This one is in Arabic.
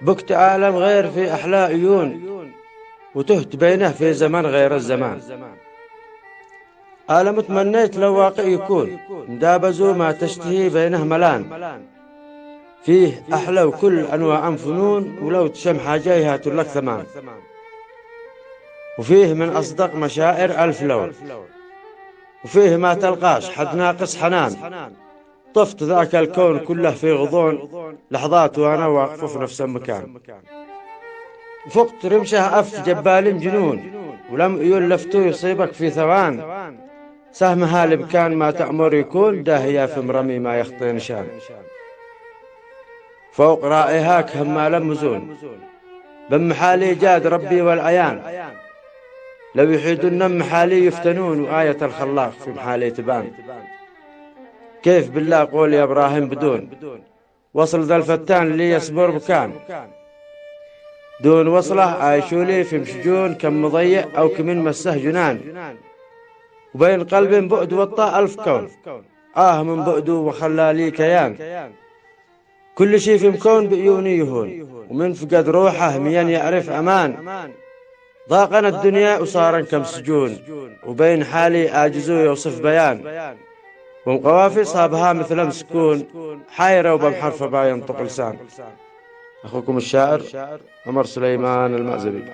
بكت عالم غير في أحلى عيون، وتهت بينه في زمن غير الزمان. عالم تمنيت لو واقع يكون، مدابزو ما تشتهي بينه ملان. فيه أحلى وكل أنواع فنون، ولو تشم حاجة يهات لك ثمان. وفيه من أصدق مشاعر ألف لون، وفيه ما تلقاش حد ناقص حنان. طفت ذاك الكون كله في غضون، لحظات وأنا واقف في نفس المكان. فقت رمشه أف جبال جنون، ولم يلفتو يصيبك في ثوان. سهمها لبكان ما تأمر يكون، داهية في مرمي ما يخطي نشان. فوق رائها همال مزون، بمحالي جاد ربي والعيان. لو يحيدن محالي يفتنون، وآية الخلاق في محالي تبان. كيف بالله قول يا إبراهيم بدون وصل ذا الفتان اللي يصبر بكان. دون وصله عايشولي في مشجون، كم مضيع أو كمن مسه جنان. وبين قلب بعد وطا ألف كون، من بعده وخلالي كيان. كل شي في مكون بعيوني يهون، ومن فقد روحه مين يعرف أمان. ضاقنا الدنيا وصارا كم سجون، وبين حالي آجزو يوصف بيان. ومقوافي صابها مثل مسكون، حايرة وبمحر فما ينطق لسان. أخوكم الشاعر عمر سليمان المأزبي.